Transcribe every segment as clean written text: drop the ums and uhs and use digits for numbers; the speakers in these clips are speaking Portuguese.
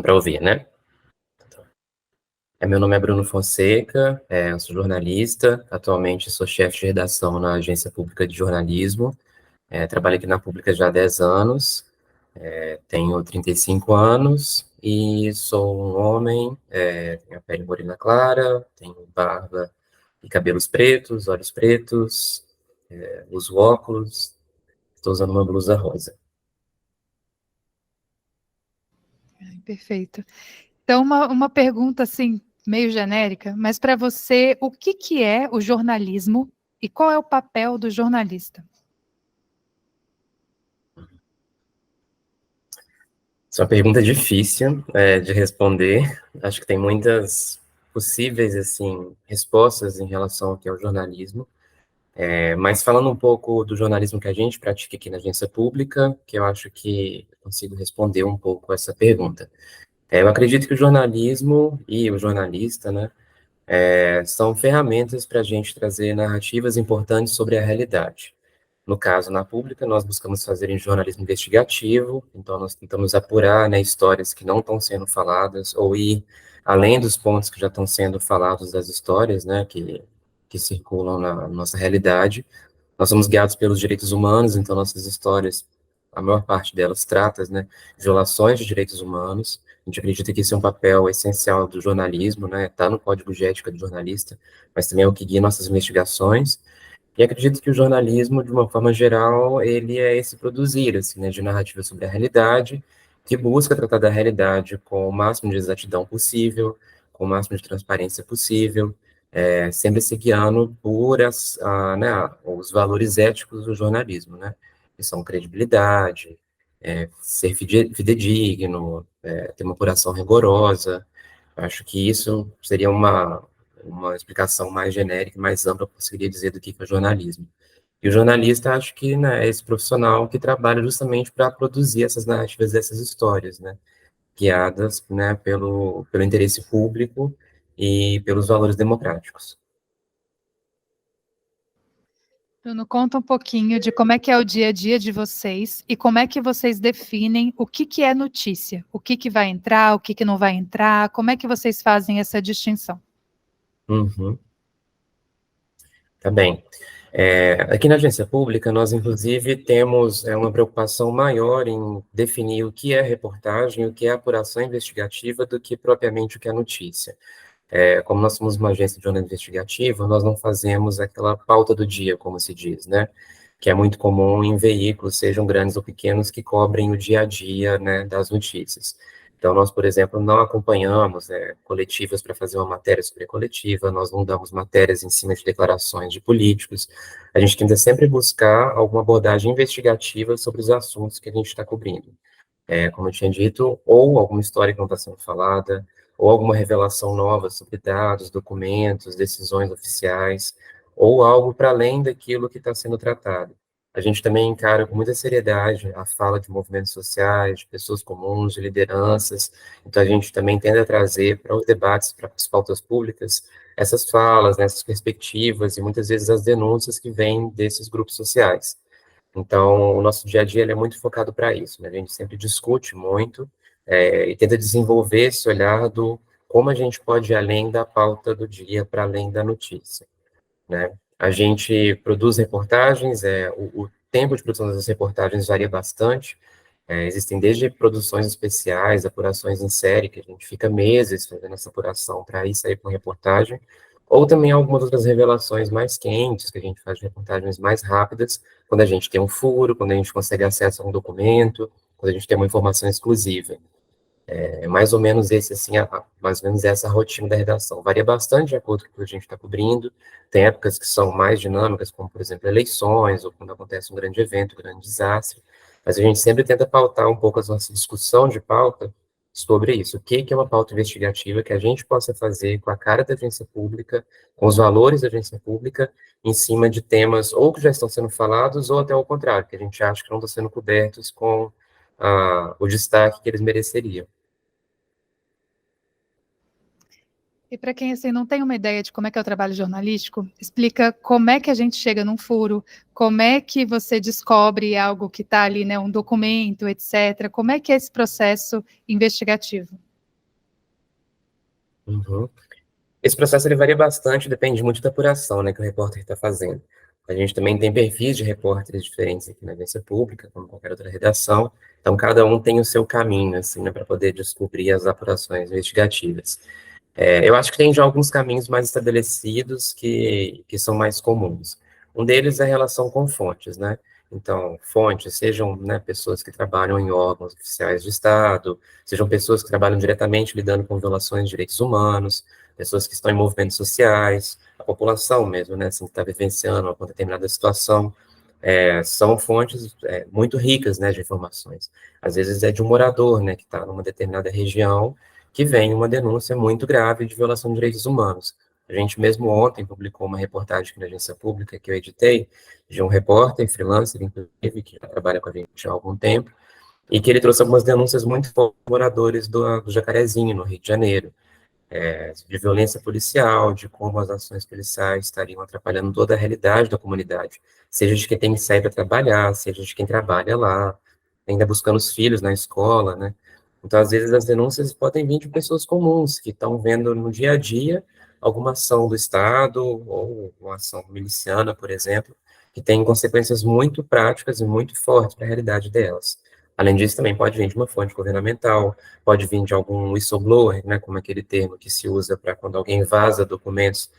para ouvir, né? Meu nome é Bruno Fonseca, eu sou jornalista, atualmente sou chefe de redação na Agência Pública de Jornalismo, trabalho aqui na Pública já há 10 anos, tenho 35 anos e sou um homem, tenho a pele morena clara, tenho barba e cabelos pretos, olhos pretos, uso óculos, estou usando uma blusa rosa. Perfeito. Então, uma pergunta assim, meio genérica, mas para você, o que é o jornalismo e qual é o papel do jornalista? Essa é uma pergunta difícil de responder. Acho que tem muitas possíveis assim respostas em relação ao que é o jornalismo. Mas falando um pouco do jornalismo que a gente pratica aqui na agência pública, que eu acho que eu consigo responder um pouco essa pergunta. Eu acredito que o jornalismo e o jornalista, né, são ferramentas para a gente trazer narrativas importantes sobre a realidade. No caso, na pública, nós buscamos fazer em jornalismo investigativo, então nós tentamos apurar, né, histórias que não estão sendo faladas, ou ir além dos pontos que já estão sendo falados das histórias, né, que circulam na nossa realidade. Nós somos guiados pelos direitos humanos, então nossas histórias, a maior parte delas trata, né, violações de direitos humanos. A gente acredita que esse é um papel essencial do jornalismo, né, está no código de ética do jornalista, mas também é o que guia nossas investigações. E acredito que o jornalismo, de uma forma geral, ele é esse produzir, assim, né, de narrativa sobre a realidade, que busca tratar da realidade com o máximo de exatidão possível, com o máximo de transparência possível, sempre se guiando por né, os valores éticos do jornalismo, né, que são credibilidade, ser fidedigno, ter uma apuração rigorosa. Acho que isso seria uma explicação mais genérica, mais ampla, que eu conseguiria dizer do que é jornalismo. E o jornalista, acho que, né, é esse profissional que trabalha justamente para produzir essas narrativas, essas histórias, né, guiadas, né, pelo interesse público e pelos valores democráticos. Bruno, conta um pouquinho de como é que é o dia a dia de vocês e como é que vocês definem o que é notícia, o que vai entrar, o que não vai entrar, como é que vocês fazem essa distinção? Uhum. Tá bem. Aqui na agência pública, nós, inclusive, temos uma preocupação maior em definir o que é reportagem, o que é apuração investigativa, do que propriamente o que é notícia. Como nós somos uma agência de jornalismo investigativo, nós não fazemos aquela pauta do dia, como se diz, né? Que é muito comum em veículos, sejam grandes ou pequenos, que cobrem o dia a dia, né, das notícias. Então, nós, por exemplo, não acompanhamos coletivas para fazer uma matéria sobre a coletiva, nós não damos matérias em cima de declarações de políticos, a gente tenta sempre buscar alguma abordagem investigativa sobre os assuntos que a gente está cobrindo. Como eu tinha dito, ou alguma história que não está sendo falada, ou alguma revelação nova sobre dados, documentos, decisões oficiais, ou algo para além daquilo que está sendo tratado. A gente também encara com muita seriedade a fala de movimentos sociais, de pessoas comuns, de lideranças, então a gente também tende a trazer para os debates, para as pautas públicas, essas falas, né, essas perspectivas e muitas vezes as denúncias que vêm desses grupos sociais. Então, o nosso dia a dia ele é muito focado para isso, né? A gente sempre discute muito e tenta desenvolver esse olhar do como a gente pode ir além da pauta do dia, para além da notícia, né? A gente produz reportagens, o tempo de produção das reportagens varia bastante, existem desde produções especiais, apurações em série, que a gente fica meses fazendo essa apuração para ir sair com reportagem, ou também algumas outras revelações mais quentes, que a gente faz reportagens mais rápidas, quando a gente tem um furo, quando a gente consegue acesso a um documento, quando a gente tem uma informação exclusiva. É mais ou menos esse, assim, mais ou menos essa rotina da redação. Varia bastante de acordo com o que a gente está cobrindo. Tem épocas que são mais dinâmicas, como, por exemplo, eleições, ou quando acontece um grande evento, um grande desastre. Mas a gente sempre tenta pautar um pouco a nossa discussão de pauta sobre isso. O que é uma pauta investigativa que a gente possa fazer com a cara da agência pública, com os valores da agência pública, em cima de temas ou que já estão sendo falados, ou até o contrário, que a gente acha que não estão sendo cobertos com o destaque que eles mereceriam. E para quem assim não tem uma ideia de como é que é o trabalho jornalístico, explica como é que a gente chega num furo, como é que você descobre algo que está ali, né, um documento, etc. Como é que é esse processo investigativo? Uhum. Esse processo ele varia bastante, depende muito da apuração, né, que o repórter está fazendo. A gente também tem perfis de repórteres diferentes aqui na agência pública, como qualquer outra redação, então cada um tem o seu caminho, assim, né, para poder descobrir as apurações investigativas. Eu acho que tem já alguns caminhos mais estabelecidos que são mais comuns. Um deles é a relação com fontes, né? Então, fontes, sejam, né, pessoas que trabalham em órgãos oficiais do Estado, sejam pessoas que trabalham diretamente lidando com violações de direitos humanos, pessoas que estão em movimentos sociais, a população mesmo, né, assim, que está vivenciando uma determinada situação, são fontes muito ricas, né, de informações. Às vezes é de um morador, né, que está numa determinada região, que vem uma denúncia muito grave de violação de direitos humanos. A gente mesmo ontem publicou uma reportagem aqui na agência pública que eu editei, de um repórter, freelancer, inclusive, que já trabalha com a gente há algum tempo, e que ele trouxe algumas denúncias muito fortes de moradores do Jacarezinho, no Rio de Janeiro, de violência policial, de como as ações policiais estariam atrapalhando toda a realidade da comunidade, seja de quem tem que sair para trabalhar, seja de quem trabalha lá, ainda buscando os filhos na escola, né? Então, às vezes, as denúncias podem vir de pessoas comuns, que estão vendo no dia a dia alguma ação do Estado, ou uma ação miliciana, por exemplo, que tem consequências muito práticas e muito fortes para a realidade delas. Além disso, também pode vir de uma fonte governamental, pode vir de algum whistleblower, né, como aquele termo que se usa para quando alguém vaza documentos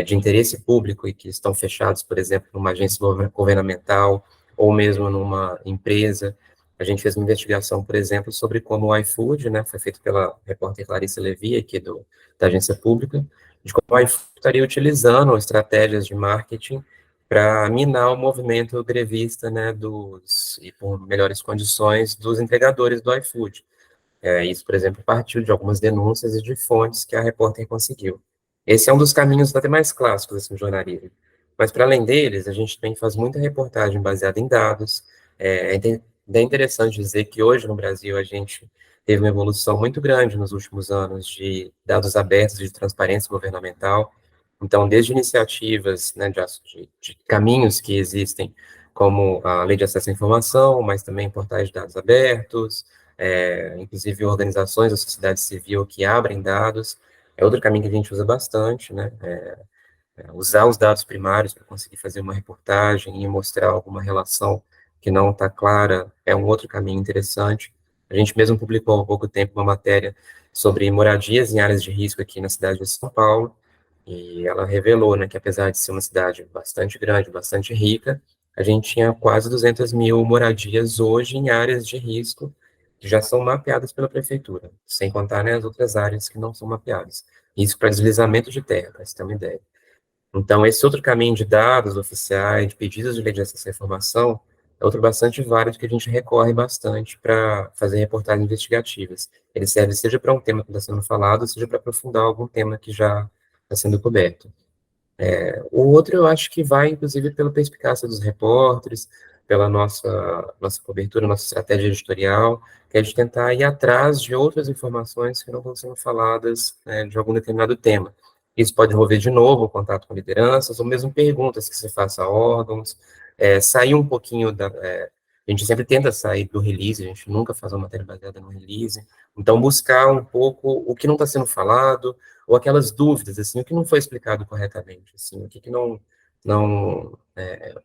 de interesse público e que estão fechados, por exemplo, numa agência governamental ou mesmo numa empresa. A gente fez uma investigação, por exemplo, sobre como o iFood, né, foi feito pela repórter Clarissa Levy, aqui da agência pública, de como o iFood estaria utilizando estratégias de marketing para minar o movimento grevista, né, e por melhores condições dos entregadores do iFood. Isso, por exemplo, partiu de algumas denúncias e de fontes que a repórter conseguiu. Esse é um dos caminhos até mais clássicos assim, do jornalismo. Mas, para além deles, a gente também faz muita reportagem baseada em dados. É interessante dizer que hoje no Brasil a gente teve uma evolução muito grande nos últimos anos de dados abertos de transparência governamental. Então, desde iniciativas, né, de caminhos que existem, como a Lei de Acesso à Informação, mas também portais de dados abertos, inclusive organizações da sociedade civil que abrem dados, é outro caminho que a gente usa bastante, né? Usar os dados primários para conseguir fazer uma reportagem e mostrar alguma relação que não está clara é um outro caminho interessante. A gente mesmo publicou há pouco tempo uma matéria sobre moradias em áreas de risco aqui na cidade de São Paulo, e ela revelou, né, que apesar de ser uma cidade bastante grande, bastante rica, a gente tinha quase 200 mil moradias hoje em áreas de risco que já são mapeadas pela prefeitura, sem contar, né, as outras áreas que não são mapeadas. Isso para deslizamento de terra, para você ter uma ideia. Então, esse outro caminho de dados oficiais, de pedidos de lei de acesso à informação, é outro bastante válido que a gente recorre bastante para fazer reportagens investigativas. Ele serve seja para um tema que está sendo falado, seja para aprofundar algum tema que já está sendo coberto. O outro eu acho que vai, inclusive, pela perspicácia dos repórteres, pela nossa cobertura, nossa estratégia editorial, que é de tentar ir atrás de outras informações que não estão sendo faladas, né, de algum determinado tema. Isso pode envolver, de novo, o contato com lideranças, ou mesmo perguntas que se faça a órgãos, sair um pouquinho a gente sempre tenta sair do release, a gente nunca faz uma matéria baseada no release, então buscar um pouco o que não está sendo falado, ou aquelas dúvidas, assim, o que não foi explicado corretamente, assim, o que que o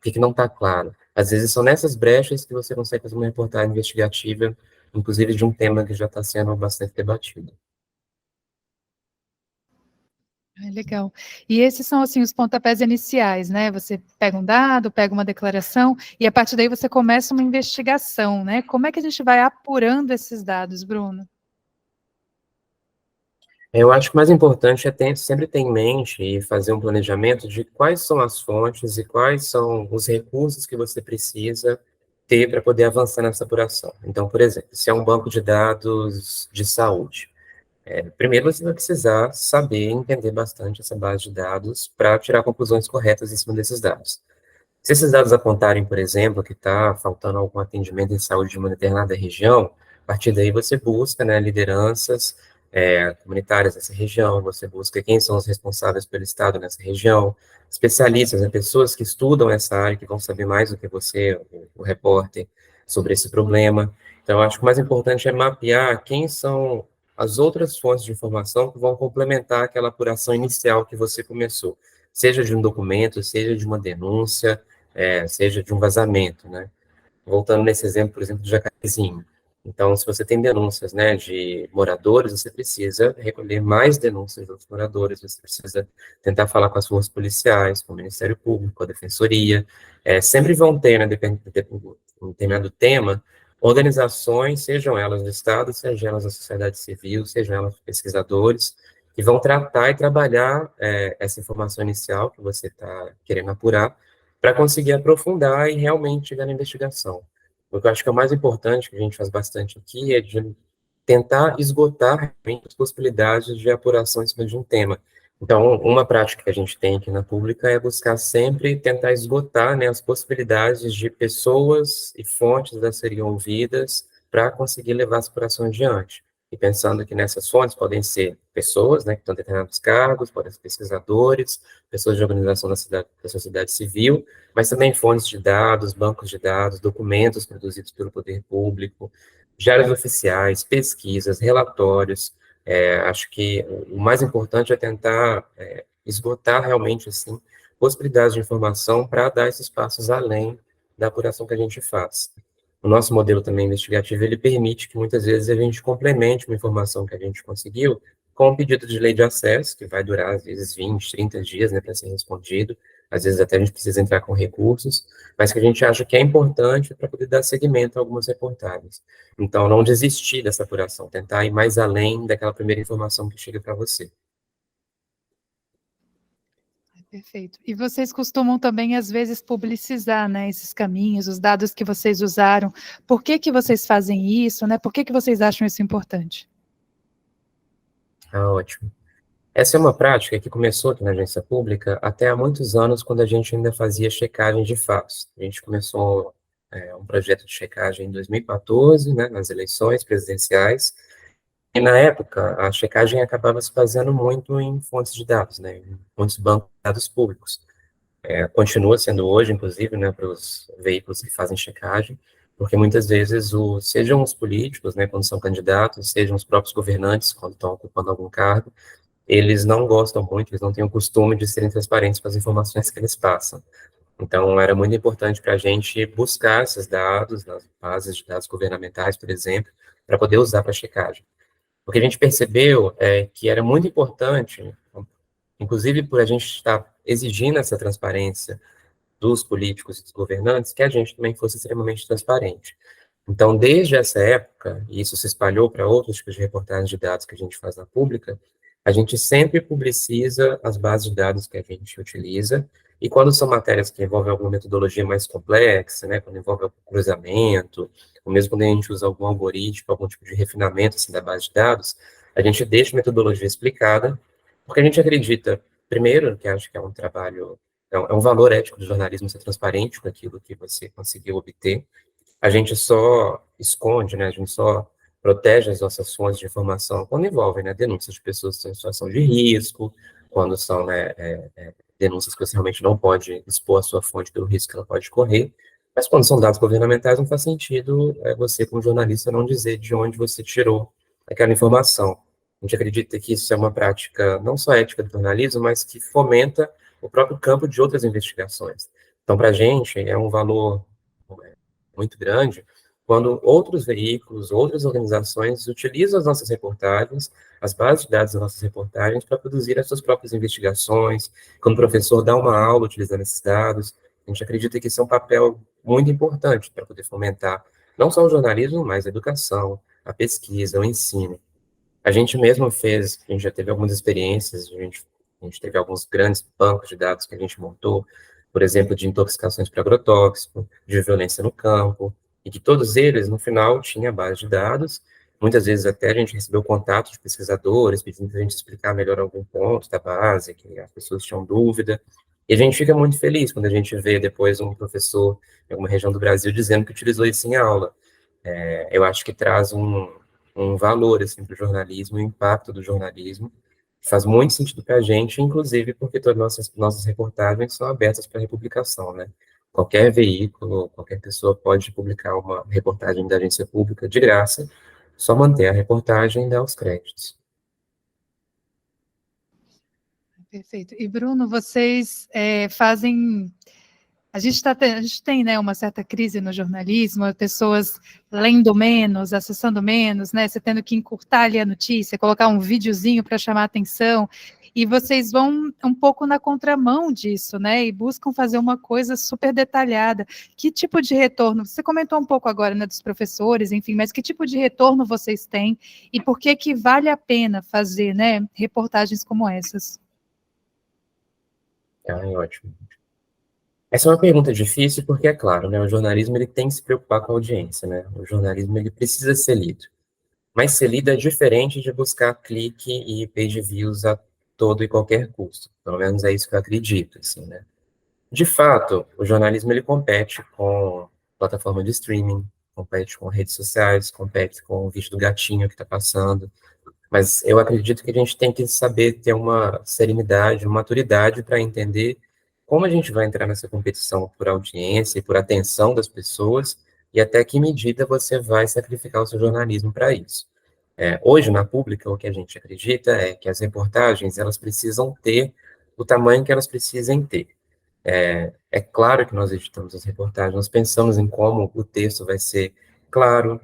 que que não está claro. Às vezes são nessas brechas que você consegue fazer uma reportagem investigativa, inclusive de um tema que já está sendo bastante debatido. Legal. E esses são, assim, os pontapés iniciais, né? Você pega um dado, pega uma declaração, e a partir daí você começa uma investigação, né? Como é que a gente vai apurando esses dados, Bruno? Eu acho que o mais importante é sempre ter em mente e fazer um planejamento de quais são as fontes e quais são os recursos que você precisa ter para poder avançar nessa apuração. Então, por exemplo, se é um banco de dados de saúde, primeiro você vai precisar saber e entender bastante essa base de dados para tirar conclusões corretas em cima desses dados. Se esses dados apontarem, por exemplo, que está faltando algum atendimento em saúde de uma determinada região, a partir daí você busca, né, lideranças comunitárias nessa região, você busca quem são os responsáveis pelo Estado nessa região, especialistas, né, pessoas que estudam essa área, que vão saber mais do que você, o repórter, sobre esse problema. Então, eu acho que o mais importante é mapear quem são as outras fontes de informação que vão complementar aquela apuração inicial que você começou, seja de um documento, seja de uma denúncia, seja de um vazamento, né? Voltando nesse exemplo, por exemplo, do Jacarezinho. Então, se você tem denúncias, né, de moradores, você precisa recolher mais denúncias dos moradores, você precisa tentar falar com as forças policiais, com o Ministério Público, com a Defensoria. Sempre vão ter, né, dependendo de um determinado tema, organizações, sejam elas do Estado, sejam elas da sociedade civil, sejam elas pesquisadores, que vão tratar e trabalhar essa informação inicial que você está querendo apurar, para conseguir aprofundar e realmente chegar na investigação. O que eu acho que é o mais importante, que a gente faz bastante aqui, é de tentar esgotar realmente as possibilidades de apuração em cima de um tema. Então, uma prática que a gente tem aqui na Pública é buscar sempre tentar esgotar, né, as possibilidades de pessoas e fontes a serem ouvidas para conseguir levar essa apuração adiante. E pensando que nessas fontes podem ser pessoas, né, que estão em determinados cargos, podem ser pesquisadores, pessoas de organização da sociedade civil, mas também fontes de dados, bancos de dados, documentos produzidos pelo poder público, diários oficiais, pesquisas, relatórios. Acho que o mais importante é tentar esgotar realmente, assim, possibilidades de informação para dar esses passos além da apuração que a gente faz. O nosso modelo também investigativo, ele permite que muitas vezes a gente complemente uma informação que a gente conseguiu com um pedido de lei de acesso, que vai durar, às vezes, 20, 30 dias, né, para ser respondido, às vezes até a gente precisa entrar com recursos, mas que a gente acha que é importante para poder dar seguimento a algumas reportagens. Então, não desistir dessa apuração, tentar ir mais além daquela primeira informação que chega para você. Perfeito. E vocês costumam também, às vezes, publicizar, né, esses caminhos, os dados que vocês usaram. Por que que vocês fazem isso, né? Por que que vocês acham isso importante? Ah, ótimo. Essa é uma prática que começou aqui na agência pública até há muitos anos, quando a gente ainda fazia checagem de fatos. A gente começou um projeto de checagem em 2014, né, nas eleições presidenciais, e na época a checagem acabava se baseando muito em fontes de dados, né, em muitos bancos de dados públicos. Continua sendo hoje, inclusive, né, para os veículos que fazem checagem, porque muitas vezes, sejam os políticos, né, quando são candidatos, sejam os próprios governantes, quando estão ocupando algum cargo, eles não gostam muito, eles não têm o costume de serem transparentes com as informações que eles passam. Então, era muito importante para a gente buscar esses dados nas bases de dados governamentais, por exemplo, para poder usar para checagem. O que a gente percebeu é que era muito importante, inclusive por a gente estar exigindo essa transparência dos políticos e dos governantes, que a gente também fosse extremamente transparente. Então, desde essa época, e isso se espalhou para outros tipos de reportagens de dados que a gente faz na pública, a gente sempre publiciza as bases de dados que a gente utiliza, e quando são matérias que envolvem alguma metodologia mais complexa, né, quando envolve algum cruzamento, ou mesmo quando a gente usa algum algoritmo, algum tipo de refinamento assim, da base de dados, a gente deixa a metodologia explicada, porque a gente acredita, primeiro, que acho que é um trabalho, é um valor ético do jornalismo ser transparente com aquilo que você conseguiu obter. A gente só esconde, né, a gente só protege as nossas fontes de informação quando envolvem, né, denúncias de pessoas que estão em situação de risco, quando são, né, denúncias que você realmente não pode expor a sua fonte pelo risco que ela pode correr, mas quando são dados governamentais não faz sentido você, como jornalista, não dizer de onde você tirou aquela informação. A gente acredita que isso é uma prática não só ética do jornalismo, mas que fomenta o próprio campo de outras investigações. Então, para a gente, é um valor muito grande quando outros veículos, outras organizações utilizam as nossas reportagens, as bases de dados das nossas reportagens, para produzir as suas próprias investigações, quando o professor dá uma aula utilizando esses dados. A gente acredita que isso é um papel muito importante para poder fomentar não só o jornalismo, mas a educação, a pesquisa, o ensino. A gente mesmo fez, a gente já teve algumas experiências, a gente teve alguns grandes bancos de dados que a gente montou, por exemplo, de intoxicações por agrotóxico, de violência no campo, e que todos eles, no final, tinham base de dados. Muitas vezes até a gente recebeu contato de pesquisadores, pedindo para a gente explicar melhor algum ponto da base, que as pessoas tinham dúvida. E a gente fica muito feliz quando a gente vê depois um professor em alguma região do Brasil dizendo que utilizou isso em aula. Eu acho que traz um valor assim, para o jornalismo, o impacto do jornalismo, faz muito sentido para a gente, inclusive porque todas nossas reportagens são abertas para republicação, né? Qualquer veículo, qualquer pessoa pode publicar uma reportagem da agência pública de graça, só manter a reportagem e dar os créditos. Perfeito. E Bruno, vocês fazem. A gente tem, né, uma certa crise no jornalismo, pessoas lendo menos, acessando menos, né? Você tendo que encurtar ali a notícia, colocar um videozinho para chamar a atenção. E vocês vão um pouco na contramão disso, né? E buscam fazer uma coisa super detalhada. Que tipo de retorno? Você comentou um pouco agora, né, dos professores, enfim, mas que tipo de retorno vocês têm e por que que vale a pena fazer, né, reportagens como essas? Ótimo. Essa é uma pergunta difícil porque, é claro, né, o jornalismo ele tem que se preocupar com a audiência, né? O jornalismo ele precisa ser lido. Mas ser lido é diferente de buscar clique e page views a todo e qualquer custo. Pelo menos é isso que eu acredito, assim, né? De fato, o jornalismo ele compete com plataforma de streaming, compete com redes sociais, compete com o vídeo do gatinho que está passando. Mas eu acredito que a gente tem que saber ter uma serenidade, uma maturidade para entender como a gente vai entrar nessa competição por audiência e por atenção das pessoas e até que medida você vai sacrificar o seu jornalismo para isso. Hoje, na pública, o que a gente acredita é que as reportagens elas precisam ter o tamanho que elas precisem ter. É claro que nós editamos as reportagens, nós pensamos em como o texto vai ser claro,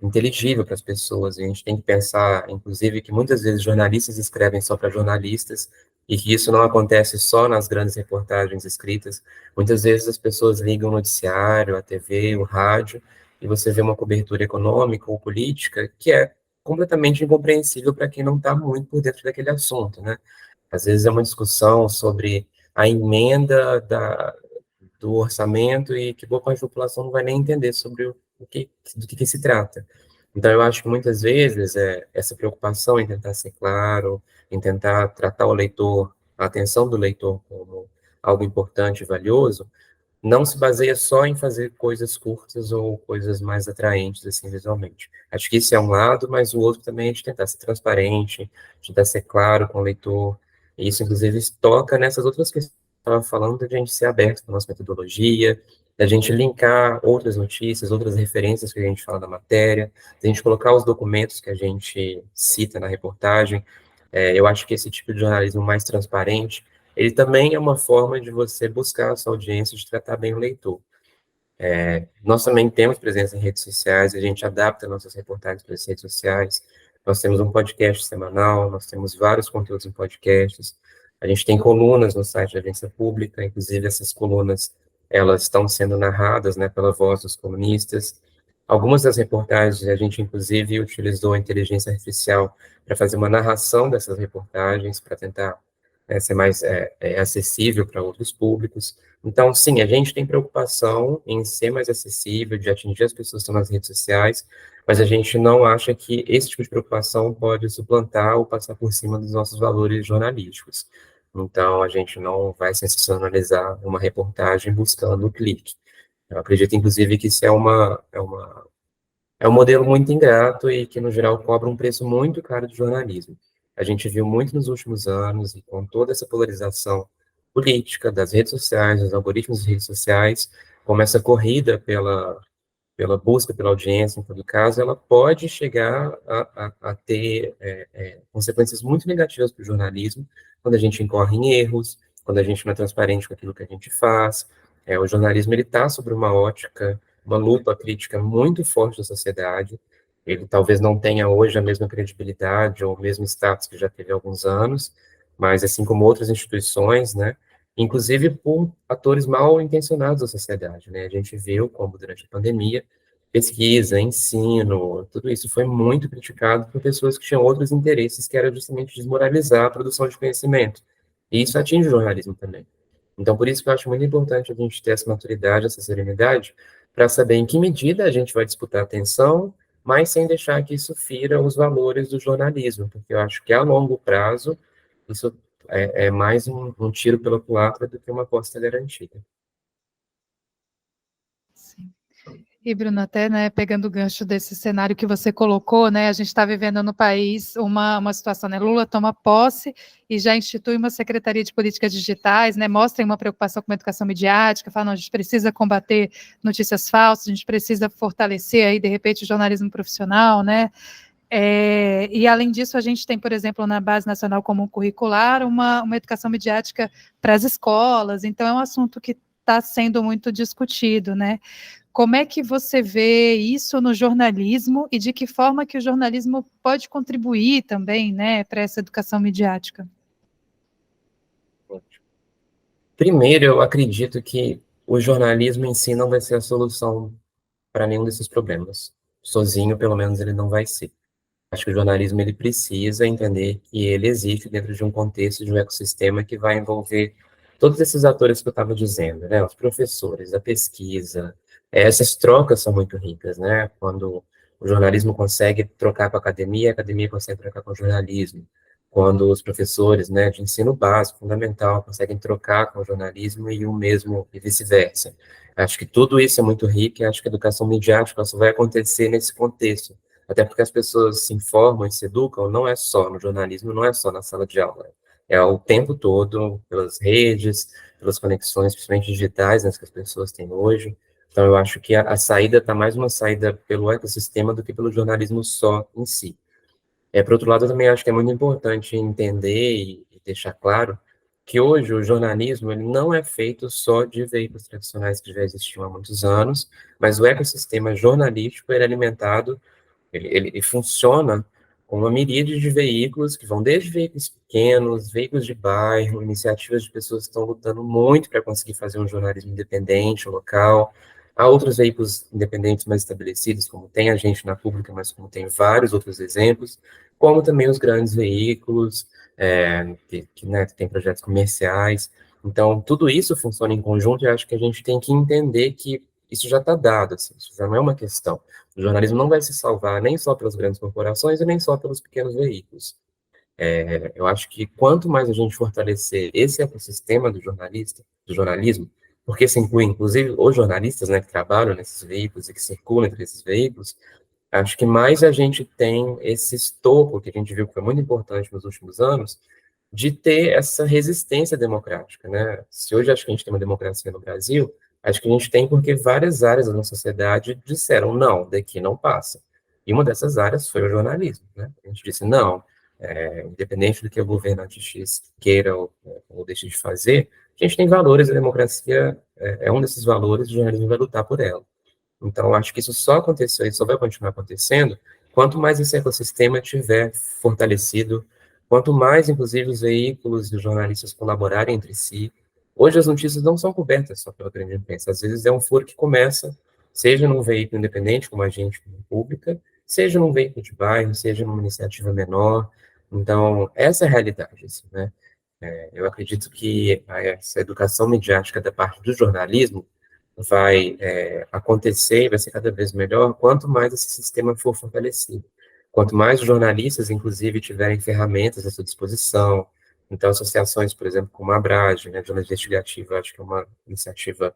inteligível para as pessoas, e a gente tem que pensar, inclusive, que muitas vezes jornalistas escrevem só para jornalistas, e que isso não acontece só nas grandes reportagens escritas. Muitas vezes as pessoas ligam o noticiário, a TV, o rádio, e você vê uma cobertura econômica ou política que é completamente incompreensível para quem não está muito por dentro daquele assunto, né? Às vezes é uma discussão sobre a emenda do orçamento e que boa parte da população não vai nem entender sobre do que se trata. Então, eu acho que muitas vezes essa preocupação em tentar ser claro, em tentar tratar o leitor, a atenção do leitor como algo importante e valioso, não se baseia só em fazer coisas curtas ou coisas mais atraentes, assim, visualmente. Acho que isso é um lado, mas o outro também é de tentar ser transparente, de tentar ser claro com o leitor, e isso, inclusive, toca nessas outras questões que eu estava falando, de a gente ser aberto com a nossa metodologia, da gente linkar outras notícias, outras referências que a gente fala da matéria, da gente colocar os documentos que a gente cita na reportagem. Eu acho que esse tipo de jornalismo mais transparente, ele também é uma forma de você buscar a sua audiência, de tratar bem o leitor. Nós também temos presença em redes sociais, a gente adapta nossas reportagens para as redes sociais. Nós temos um podcast semanal, nós temos vários conteúdos em podcasts. A gente tem colunas no site da Agência Pública, inclusive essas colunas, elas estão sendo narradas, né, pela voz dos colunistas. Algumas das reportagens, a gente inclusive utilizou a inteligência artificial para fazer uma narração dessas reportagens, para tentar ser mais acessível para outros públicos. Então, sim, a gente tem preocupação em ser mais acessível, de atingir as pessoas que estão nas redes sociais, mas a gente não acha que esse tipo de preocupação pode suplantar ou passar por cima dos nossos valores jornalísticos. Então, a gente não vai sensacionalizar uma reportagem buscando o clique. Eu acredito, inclusive, que isso é um modelo muito ingrato e que, no geral, cobra um preço muito caro de jornalismo. A gente viu muito nos últimos anos, e com toda essa polarização política das redes sociais, dos algoritmos das redes sociais, como essa corrida pela busca pela audiência, em todo caso, ela pode chegar a ter consequências muito negativas para o jornalismo, quando a gente incorre em erros, quando a gente não é transparente com aquilo que a gente faz. O jornalismo ele está sobre uma ótica, uma lupa crítica muito forte da sociedade. Ele talvez não tenha hoje a mesma credibilidade ou o mesmo status que já teve há alguns anos, mas assim como outras instituições, né, inclusive por atores mal intencionados da sociedade, né? A gente viu como durante a pandemia, pesquisa, ensino, tudo isso foi muito criticado por pessoas que tinham outros interesses, que era justamente desmoralizar a produção de conhecimento. E isso atinge o jornalismo também. Então, por isso que eu acho muito importante a gente ter essa maturidade, essa serenidade, para saber em que medida a gente vai disputar a atenção, mas sem deixar que isso fira os valores do jornalismo, porque eu acho que a longo prazo isso é mais um tiro pela culatra do que uma aposta garantida. Sim. E, Bruno, até, né, pegando o gancho desse cenário que você colocou, né, a gente está vivendo no país uma situação, né, Lula toma posse e já institui uma Secretaria de Políticas Digitais, né, mostra uma preocupação com a educação midiática, fala, não, a gente precisa combater notícias falsas, a gente precisa fortalecer aí, de repente, o jornalismo profissional, né, e além disso, a gente tem, por exemplo, na Base Nacional Comum Curricular, uma educação midiática para as escolas, então é um assunto que está sendo muito discutido, né? Como é que você vê isso no jornalismo e de que forma que o jornalismo pode contribuir também, né, para essa educação midiática? Primeiro, eu acredito que o jornalismo em si não vai ser a solução para nenhum desses problemas. Sozinho, pelo menos, ele não vai ser. Acho que o jornalismo ele precisa entender que ele existe dentro de um contexto, de um ecossistema que vai envolver todos esses atores que eu estava dizendo, né? Os professores, a pesquisa. Essas trocas são muito ricas, né? Quando o jornalismo consegue trocar com a academia consegue trocar com o jornalismo. Quando os professores, né, de ensino básico, fundamental, conseguem trocar com o jornalismo e o mesmo e vice-versa. Acho que tudo isso é muito rico e acho que a educação midiática só vai acontecer nesse contexto. Até porque as pessoas se informam e se educam, não é só no jornalismo, não é só na sala de aula. É o tempo todo, pelas redes, pelas conexões, principalmente digitais, né, que as pessoas têm hoje. Então, eu acho que a saída está mais uma saída pelo ecossistema do que pelo jornalismo só em si. Por outro lado, eu também acho que é muito importante entender e deixar claro que hoje o jornalismo ele não é feito só de veículos tradicionais que já existiam há muitos anos, mas o ecossistema jornalístico ele é alimentado ele funciona com uma miríade de veículos que vão desde veículos pequenos, veículos de bairro, iniciativas de pessoas que estão lutando muito para conseguir fazer um jornalismo independente, local. Há outros veículos independentes mais estabelecidos, como tem a gente na pública, mas como tem vários outros exemplos, como também os grandes veículos, né, que tem projetos comerciais. Então, tudo isso funciona em conjunto e acho que a gente tem que entender que isso já está dado, assim, isso já não é uma questão. O jornalismo não vai se salvar nem só pelas grandes corporações e nem só pelos pequenos veículos. Eu acho que quanto mais a gente fortalecer esse ecossistema do jornalismo, porque se inclui, inclusive, os jornalistas, né, que trabalham nesses veículos e que circulam entre esses veículos, acho que mais a gente tem esse estofo, que a gente viu que foi muito importante nos últimos anos, de ter essa resistência democrática, né? Se hoje acho que a gente tem uma democracia no Brasil, acho que a gente tem porque várias áreas da nossa sociedade disseram, não, daqui não passa. E uma dessas áreas foi o jornalismo, né? A gente disse, não, independente do que o governante X queira ou deixe de fazer, a gente tem valores, a democracia é um desses valores, o jornalismo vai lutar por ela. Então, acho que isso só aconteceu e só vai continuar acontecendo quanto mais esse ecossistema tiver fortalecido, quanto mais, inclusive, os veículos e os jornalistas colaborarem entre si. Hoje, as notícias não são cobertas só pela grande imprensa. Às vezes, é um furo que começa, seja num veículo independente, como a gente, como pública, seja num veículo de bairro, seja numa iniciativa menor. Então, essa é a realidade, assim, né? Eu acredito que essa educação midiática da parte do jornalismo vai acontecer e vai ser cada vez melhor quanto mais esse sistema for fortalecido. Quanto mais jornalistas, inclusive, tiverem ferramentas à sua disposição. Então, associações, por exemplo, como a Abrage, né, jornalismo investigativo, acho que é uma iniciativa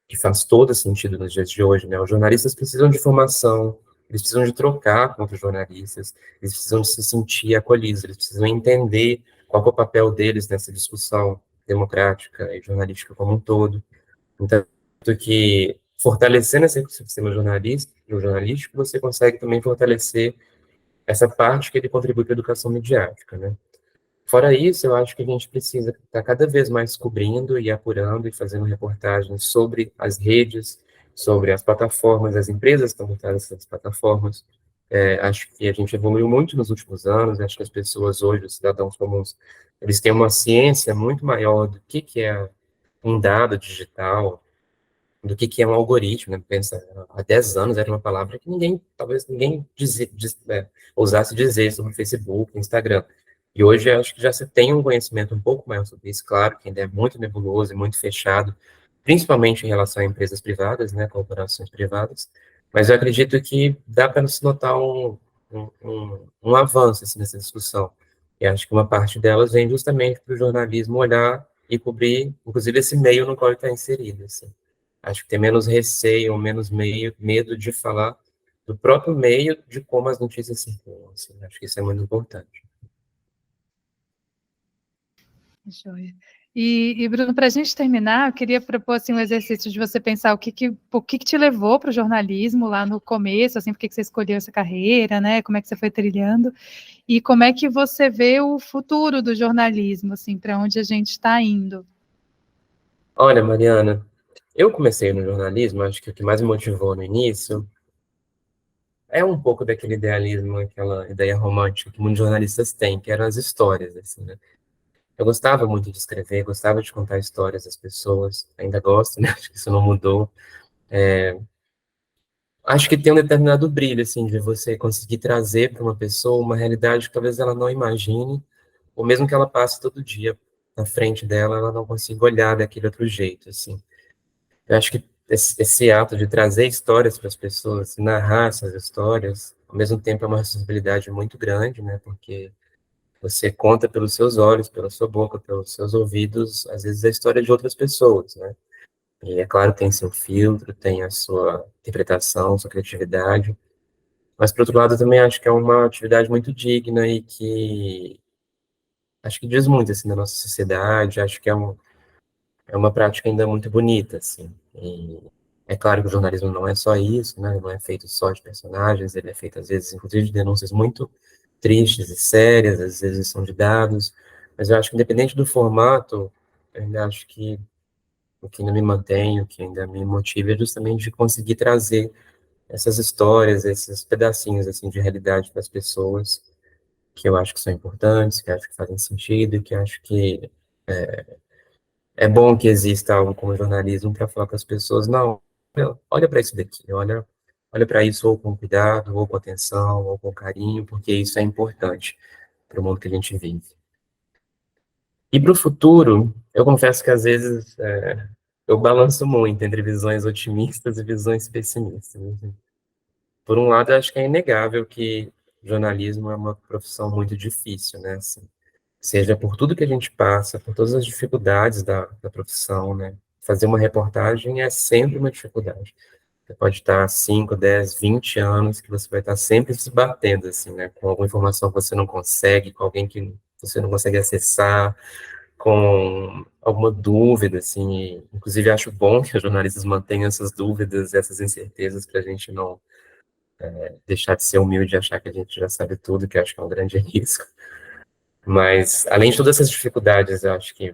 que faz todo sentido nos dias de hoje, né? Os jornalistas precisam de formação, eles precisam de trocar com outros jornalistas, eles precisam se sentir acolhidos, eles precisam entender qual é o papel deles nessa discussão democrática e jornalística como um todo. Então, que fortalecendo esse ecossistema jornalístico, você consegue também fortalecer essa parte que ele contribui para a educação midiática, né? Fora isso, eu acho que a gente precisa estar cada vez mais cobrindo e apurando e fazendo reportagens sobre as redes, sobre as plataformas, as empresas que estão por trás dessas plataformas. Acho que a gente evoluiu muito nos últimos anos, acho que as pessoas hoje, os cidadãos comuns, eles têm uma ciência muito maior do que é um dado digital, do que é um algoritmo, né? Pensa, há 10 anos era uma palavra que talvez ninguém ousasse dizer sobre o Facebook, Instagram. E hoje eu acho que já se tem um conhecimento um pouco maior sobre isso, claro, que ainda é muito nebuloso e muito fechado, principalmente em relação a empresas privadas, né, corporações privadas, mas eu acredito que dá para se notar um avanço assim, nessa discussão. E acho que uma parte delas vem justamente para o jornalismo olhar e cobrir, inclusive, esse meio no qual ele está inserido. Assim. acho que ter menos receio, menos medo de falar do próprio meio de como as notícias circulam. Assim, acho que isso é muito importante. Joia. Bruno, para a gente terminar, eu queria propor assim, um exercício de você pensar o que te levou para o jornalismo lá no começo, assim, por que você escolheu essa carreira, né? Como é que você foi trilhando, e como é que você vê o futuro do jornalismo, assim, para onde a gente está indo. Olha, Mariana, eu comecei no jornalismo, acho que o que mais me motivou no início é um pouco daquele idealismo, aquela ideia romântica que muitos jornalistas têm, que eram as histórias, assim, né? Eu gostava muito de escrever, gostava de contar histórias das pessoas, ainda gosto, né? Acho que isso não mudou. Acho que tem um determinado brilho, assim, de você conseguir trazer para uma pessoa uma realidade que talvez ela não imagine, ou mesmo que ela passe todo dia na frente dela, ela não consiga olhar daquele outro jeito, assim. Eu acho que esse ato de trazer histórias para as pessoas, narrar essas histórias, ao mesmo tempo é uma responsabilidade muito grande, né? Porque você conta pelos seus olhos, pela sua boca, pelos seus ouvidos, às vezes a história de outras pessoas, né? E é claro, tem seu filtro, tem a sua interpretação, sua criatividade, mas, por outro lado, eu também acho que é uma atividade muito digna e que acho que diz muito, assim, da nossa sociedade, acho que é uma prática ainda muito bonita, assim. E é claro que o jornalismo não é só isso, né? Não é feito só de personagens, ele é feito, às vezes, inclusive, de denúncias muito tristes e sérias, às vezes são de dados, mas eu acho que, independente do formato, eu ainda acho que o que ainda me mantém, o que ainda me motiva é justamente de conseguir trazer essas histórias, esses pedacinhos, assim, de realidade para as pessoas, que eu acho que são importantes, que eu acho que fazem sentido, e que eu acho que é bom que exista algo como jornalismo para falar para as pessoas, não, olha para isso daqui, olha para isso ou com cuidado, ou com atenção, ou com carinho, porque isso é importante para o mundo que a gente vive. E para o futuro, eu confesso que às vezes eu balanço muito entre visões otimistas e visões pessimistas, né? Por um lado, eu acho que é inegável que jornalismo é uma profissão muito difícil, né? Assim, seja por tudo que a gente passa, por todas as dificuldades da profissão, né? Fazer uma reportagem é sempre uma dificuldade. Você pode estar 5, 10, 20 anos que você vai estar sempre se batendo, assim, né? Com alguma informação que você não consegue, com alguém que você não consegue acessar, com alguma dúvida, assim. Inclusive, acho bom que os jornalistas mantenham essas dúvidas, essas incertezas, para a gente não deixar de ser humilde e achar que a gente já sabe tudo, que eu acho que é um grande risco. Mas, além de todas essas dificuldades, eu acho que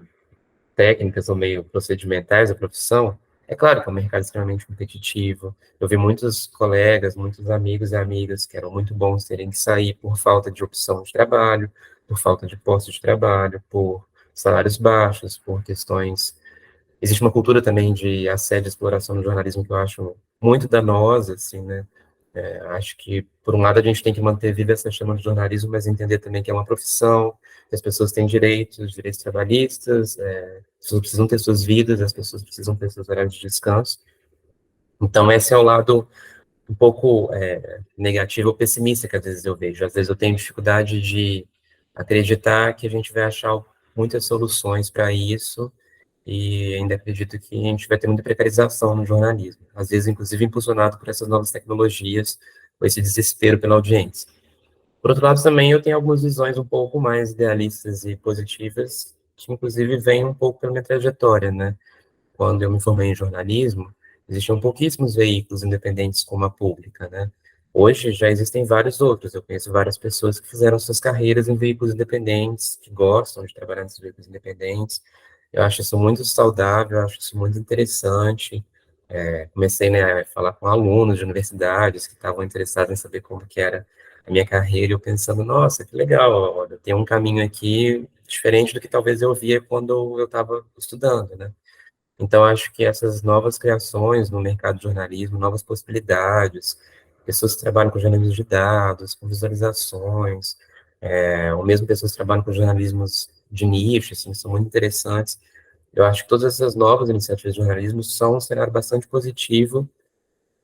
técnicas ou meio procedimentais da profissão, é claro que é um mercado extremamente competitivo. Eu vi muitos colegas, muitos amigos e amigas que eram muito bons terem que sair por falta de opção de trabalho, por falta de posto de trabalho, por salários baixos, por questões. Existe uma cultura também de assédio e exploração no jornalismo que eu acho muito danosa, assim, né? Acho que, por um lado, a gente tem que manter viva essa chama do jornalismo, mas entender também que é uma profissão, que as pessoas têm direitos trabalhistas, as pessoas precisam ter suas vidas, as pessoas precisam ter seus horários de descanso. Então, esse é o lado um pouco negativo ou pessimista que às vezes eu vejo. Às vezes eu tenho dificuldade de acreditar que a gente vai achar muitas soluções para isso, e ainda acredito que a gente vai ter muita precarização no jornalismo, às vezes, inclusive, impulsionado por essas novas tecnologias, ou esse desespero pela audiência. Por outro lado, também eu tenho algumas visões um pouco mais idealistas e positivas, que inclusive vêm um pouco pela minha trajetória, né? Quando eu me formei em jornalismo, existiam pouquíssimos veículos independentes como a Pública, né? Hoje já existem vários outros. Eu conheço várias pessoas que fizeram suas carreiras em veículos independentes, que gostam de trabalhar nesses veículos independentes. Eu acho isso muito saudável, eu acho isso muito interessante. Comecei, né, a falar com alunos de universidades que estavam interessados em saber como que era a minha carreira, e eu pensando, nossa, que legal, olha, tem um caminho aqui diferente do que talvez eu via quando eu estava estudando, né? Então, acho que essas novas criações no mercado de jornalismo, novas possibilidades, pessoas que trabalham com jornalismo de dados, com visualizações, ou mesmo pessoas que trabalham com jornalismos de nicho, assim, são muito interessantes. Eu acho que todas essas novas iniciativas de jornalismo são um cenário bastante positivo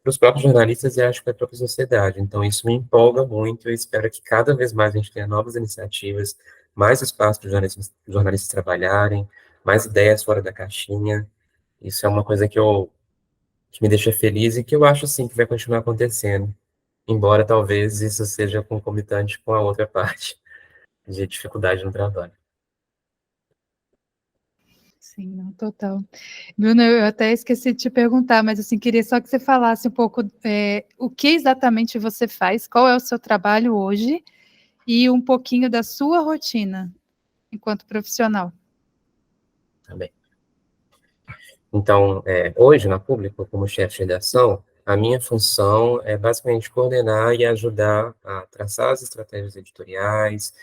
para os próprios jornalistas e acho que para a própria sociedade. Então, isso me empolga muito. Eu espero que cada vez mais a gente tenha novas iniciativas, mais espaço para os jornalistas trabalharem, mais ideias fora da caixinha. Isso é uma coisa que eu que me deixa feliz e que eu acho, sim, que vai continuar acontecendo, embora talvez isso seja concomitante com a outra parte de dificuldade no trabalho. Sim, não, total. Bruno, eu até esqueci de te perguntar, mas assim, queria só que você falasse um pouco o que exatamente você faz, qual é o seu trabalho hoje e um pouquinho da sua rotina enquanto profissional. Também. Então, hoje, na Público, como chefe de redação, a minha função é basicamente coordenar e ajudar a traçar as estratégias editoriais,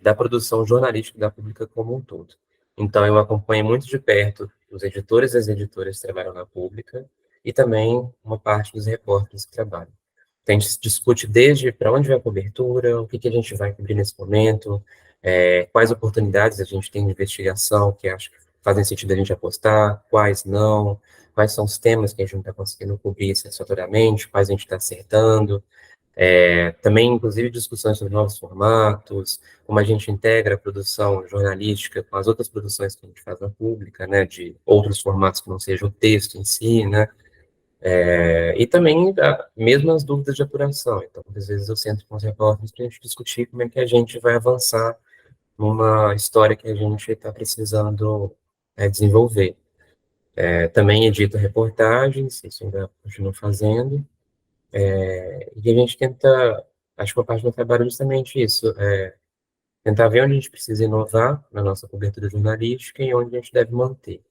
da produção jornalística da Pública como um todo. Então, eu acompanho muito de perto os editores e as editoras que trabalham na Pública e também uma parte dos repórteres que trabalham. Então, a gente discute desde para onde vai a cobertura, o que a gente vai cobrir nesse momento, quais oportunidades a gente tem de investigação que acho que fazem sentido a gente apostar, quais não, quais são os temas que a gente não está conseguindo cobrir satisfatoriamente, quais a gente está acertando. Também, inclusive, discussões sobre novos formatos, como a gente integra a produção jornalística com as outras produções que a gente faz na pública, né, de outros formatos que não seja o texto em si, né, e também mesmo as dúvidas de apuração. Então, às vezes eu sento com os repórteres para a gente discutir como é que a gente vai avançar numa história que a gente está precisando desenvolver. Também edito reportagens, isso ainda continuo fazendo, e a gente tenta, acho que uma parte do trabalho é justamente isso, tentar ver onde a gente precisa inovar na nossa cobertura jornalística e onde a gente deve manter.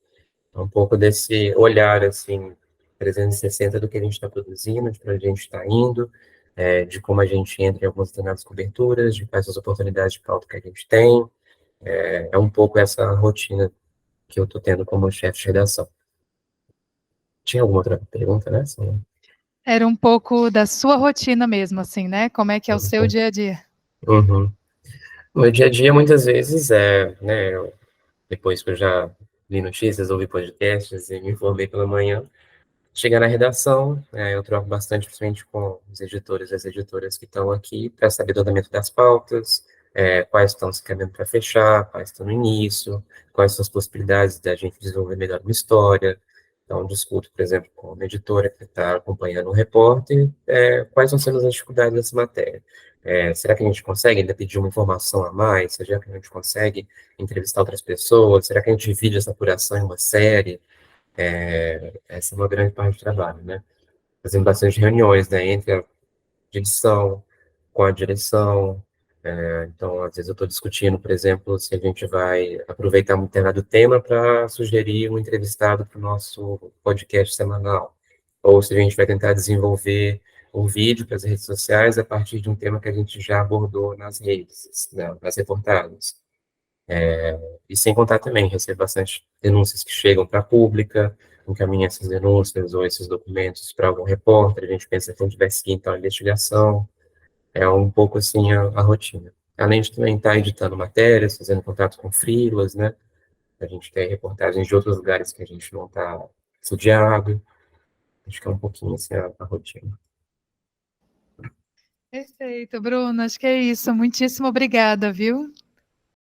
É um pouco desse olhar, assim, 360 do que a gente está produzindo, de para onde a gente está indo, de como a gente entra em algumas determinadas coberturas, de quais as oportunidades de pauta que a gente tem. É um pouco essa rotina que eu estou tendo como chefe de redação. Tinha alguma outra pergunta, né? Era um pouco da sua rotina mesmo, assim, né? Como é que é o seu dia a dia? Uhum. O meu dia a dia, muitas vezes, né, depois que eu já li notícias, ouvi podcasts e me informei pela manhã, chegar na redação, eu troco bastante, principalmente com os editores e as editoras que estão aqui, para saber do andamento das pautas, quais estão se caminhando para fechar, quais estão no início, quais são as possibilidades da gente desenvolver melhor uma história. Então, discuto, por exemplo, com uma editora que está acompanhando um repórter, quais vão sendo as dificuldades dessa matéria. Será que a gente consegue ainda pedir uma informação a mais? Será que a gente consegue entrevistar outras pessoas? Será que a gente divide essa apuração em uma série? Essa é uma grande parte do trabalho, né? Fazendo bastante reuniões, né, entre a edição, com a direção. Então, às vezes eu estou discutindo, por exemplo, se a gente vai aproveitar um determinado tema para sugerir um entrevistado para o nosso podcast semanal, ou se a gente vai tentar desenvolver um vídeo para as redes sociais a partir de um tema que a gente já abordou nas redes, né, nas reportagens. E sem contar também, recebo bastante denúncias que chegam para a pública, encaminha essas denúncias ou esses documentos para algum repórter, a gente pensa que a gente vai seguir então a investigação, é um pouco assim a rotina. Além de também estar editando matérias, fazendo contato com freelas, né, a gente quer reportagens de outros lugares que a gente não está sediado, acho que é um pouquinho assim a rotina. Perfeito, Bruno, acho que é isso. Muitíssimo obrigada, viu?